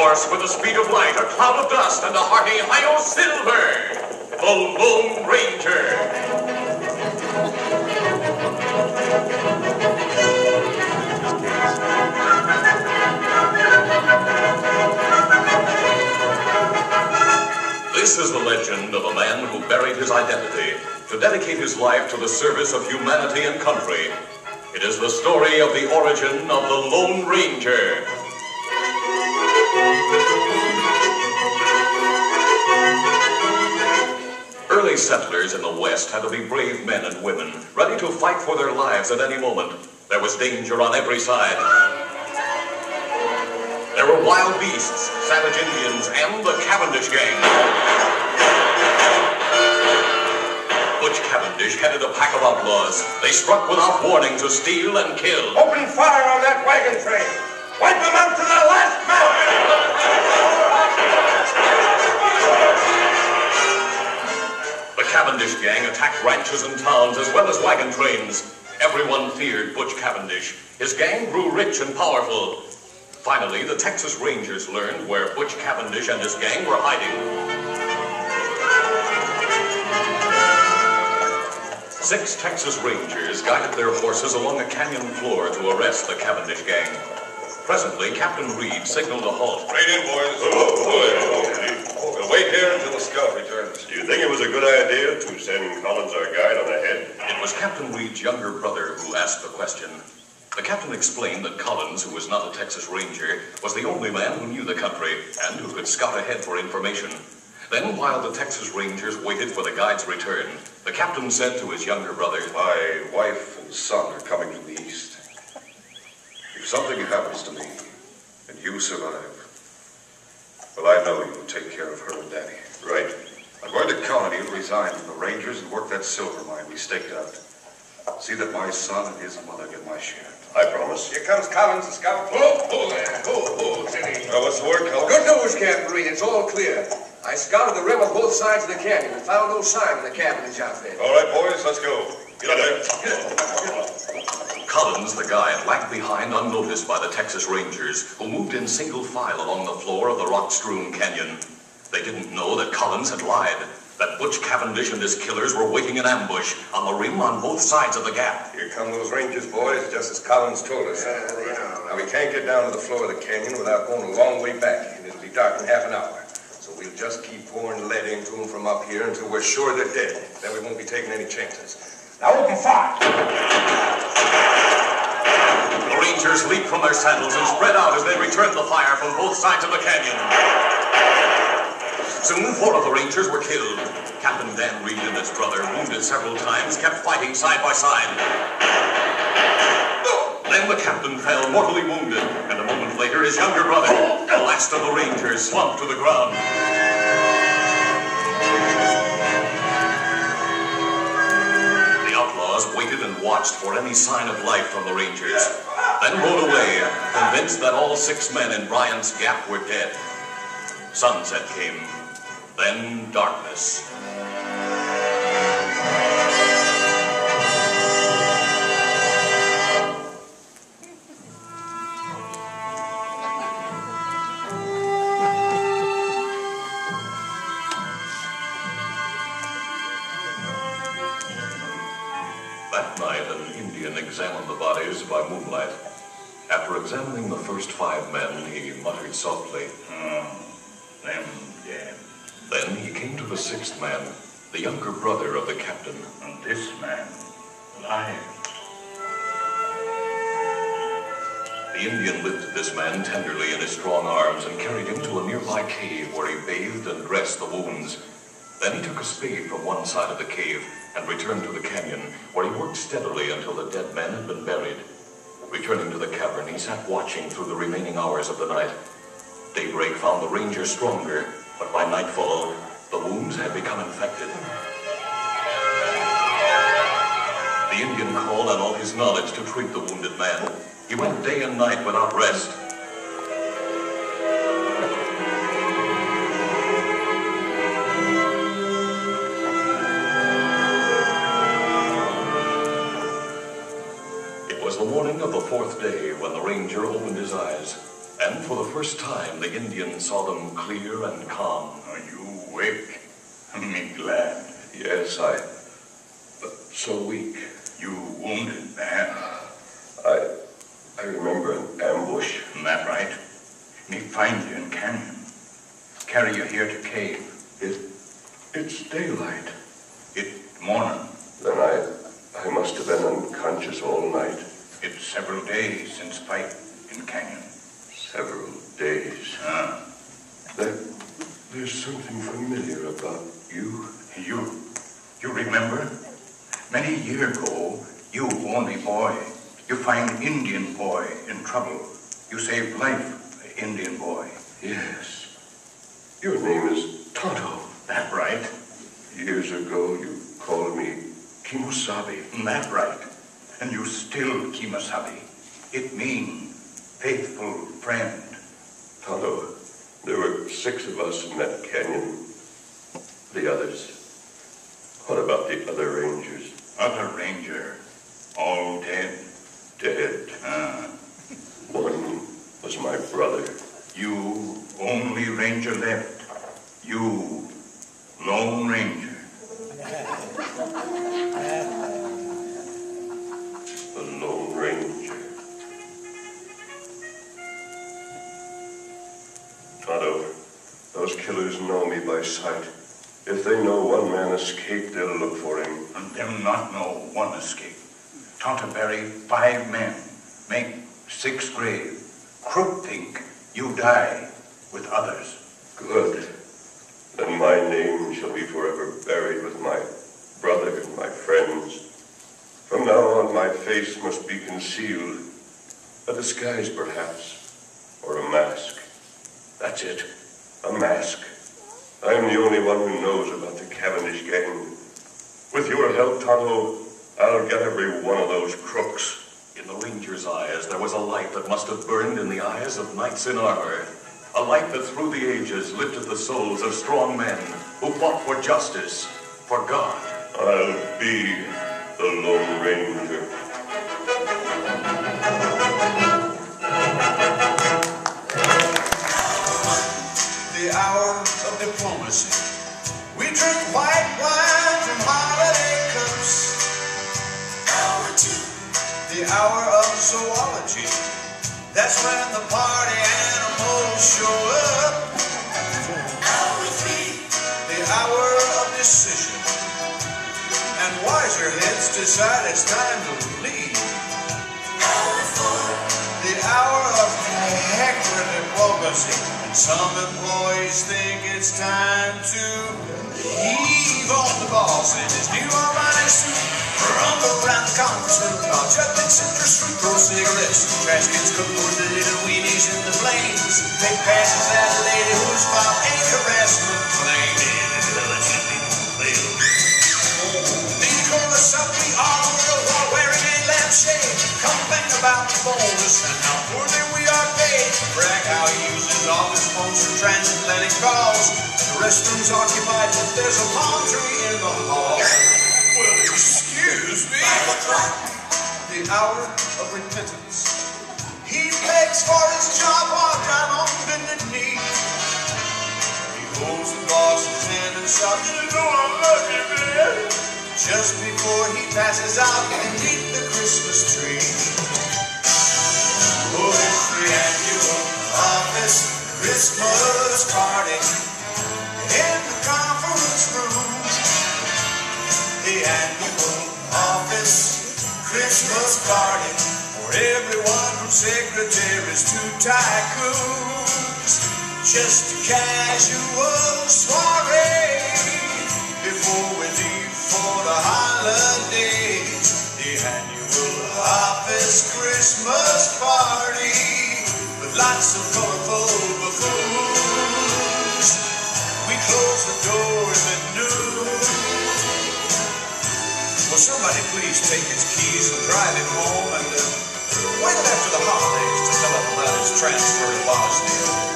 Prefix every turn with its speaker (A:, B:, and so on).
A: horse with the speed of light, a cloud of dust, and a hearty hi-yo silver, the Lone Ranger. This is the legend of a man who buried his identity to dedicate his life to the service of humanity and country. It is the story of the origin of the Lone Ranger. Early settlers in the West had to be brave men and women, ready to fight for their lives at any moment. There was danger on every side. There were wild beasts, savage Indians, and the Cavendish gang. Butch Cavendish headed a pack of outlaws. They struck without warning to steal and kill.
B: Open fire on that wagon train! Wipe them out to the last man!
A: The Cavendish gang attacked ranches and towns as well as wagon trains. Everyone feared Butch Cavendish. His gang grew rich and powerful. Finally, the Texas Rangers learned where Butch Cavendish and his gang were hiding. 6 Texas Rangers guided their horses along a canyon floor to arrest the Cavendish gang. Presently, Captain Reed signaled a halt.
C: Right in, boys. We'll wait here until the scout returns.
D: Do you think it was a good idea to send Collins, our guide, on ahead?
A: It was Captain Reed's younger brother who asked the question. The captain explained that Collins, who was not a Texas Ranger, was the only man who knew the country and who could scout ahead for information. Then, while the Texas Rangers waited for the guide's return, the captain said to his younger brother,
C: My wife and son are coming from the east. If something happens to me and you survive, well, I know you'll take care of her and Daddy.
D: Right.
C: I'm going to count on you to resign from the Rangers and work that silver mine we staked out. See that my son and his mother get my share.
D: I promise.
B: Here comes Collins, the scout. Ho there. Ho, Jenny.
D: What's the word, Collins?
B: Good news, Captain Reed. It's all clear. I scouted the rim of both sides of the canyon and found no sign of the Cavendish outfit.
D: All right, boys, let's go. Get up there.
A: Collins, the guide, lagged behind unnoticed by the Texas Rangers, who moved in single file along the floor of the rock-strewn canyon. They didn't know that Collins had lied, that Butch Cavendish and his killers were waiting in ambush on the rim on both sides of the gap.
C: Here come those Rangers, boys, just as Collins told us. Now, we can't get down to the floor of the canyon without going a long way back, and it'll be dark in half an hour. So we'll just keep pouring lead into them from up here until we're sure they're dead. Then we won't be taking any chances. Now open fire!
A: The Rangers leaped from their saddles and spread out as they returned the fire from both sides of the canyon. Soon 4 of the Rangers were killed. Captain Dan Reed and his brother, wounded several times, kept fighting side by side. Then the captain fell mortally wounded, and a moment later his younger brother, the last of the Rangers, slumped to the ground. The outlaws waited and watched for any sign of life from the Rangers, then rode away, convinced that all 6 men in Bryant's Gap were dead. Sunset came, then darkness. That night, an Indian examined the bodies by moonlight. After examining the first 5 men, he muttered softly,
D: Them dead.
A: Then he came to the 6th man, the younger brother of the captain.
D: And this man, alive.
A: The Indian lifted this man tenderly in his strong arms and carried him to a nearby cave where he bathed and dressed the wounds. Then he took a spade from one side of the cave and returned to the canyon, where he worked steadily until the dead men had been buried. Returning to the cavern, he sat watching through the remaining hours of the night. Daybreak found the Rangers stronger, but by nightfall, the wounds had become infected. The Indian called on all his knowledge to treat the wounded man. He went day and night without rest. It was the morning of the 4th day when the Ranger opened his eyes. And for the first time, the Indian saw them clear and calm.
E: Are you awake? Me glad.
C: Yes, but so weak.
E: You wounded, man.
C: I remember an ambush.
E: Isn't that right? Me find you in canyon. Carry you here to cave.
C: It's daylight.
E: It morning.
C: Then I must have been unconscious all night.
E: It's several days since fight in canyon.
C: Several days. There's something familiar about you.
E: You remember? Many years ago, you only boy. You find Indian boy in trouble. You saved life, Indian boy.
C: Yes. Your name is Tonto.
E: That right?
C: Years ago, you called me Kimosabe.
E: That right. And you still Kimosabe. It mean faithful friend.
C: Tonto, there were 6 of us in that canyon. The others. What about the other rangers?
E: Other ranger. All dead.
C: Dead. One was my brother.
E: You only ranger left. You, Lone Ranger.
C: The Lone Ranger. Tonto, those killers know me by sight. If they know one man escaped, they'll look for him.
E: And them not know one escape. Tonto bury 5 men. Make 6 grave. Crook think you die with others.
C: Good. Then my name shall be forever buried with my brother and my friends. From now on, my face must be concealed. A disguise, perhaps. Or a mask. That's it. A mask. I'm the only one who knows about the Cavendish gang. With your help, Tonto, I'll get every one of those crooks.
A: In the ranger's eyes, there was a light that must have burned in the eyes of knights in armor. A light that through the ages lifted the souls of strong men who fought for justice, for God.
C: I'll be the Lone Ranger.
F: The hour of diplomacy. We drink white wine from holiday cups. Hour 2. The hour of zoology. That's when the party animals show up. Hour 3. The hour of decision. And wiser heads decide it's time to leave. Hour 4. The hour of hector diplomacy. And some employees think it's time to heave on the boss in his new Armani suit. Rumble around the conference room while juggling citrus fruit, throw cigarettes, trash cans, cookies, the little weenies in the flames. Take passes at a lady who's filed a harassment claim. The chorus of the armor while wearing a lampshade, complain about the bonus and how poorly we are paid. Brag how he uses all his phones for transatlantic calls. The restroom's occupied, but there's a palm tree in the hall. Well, excuse me. The hour of repentance. He begs for his job while down on bended knee. He holds the boss's hand and shouts, "You know I love you, man," just before he passes out beneath the Christmas tree. Oh, it's the annual office Christmas party in the conference room. The annual office Christmas party for everyone from secretaries to tycoons. Just a casual soiree before we leave for the holidays. The annual office Christmas party with lots of colorful buffoons. We close the doors at noon. Will somebody please take his keys and drive him home and wait after the holidays to tell him about his transfer to Bosnia?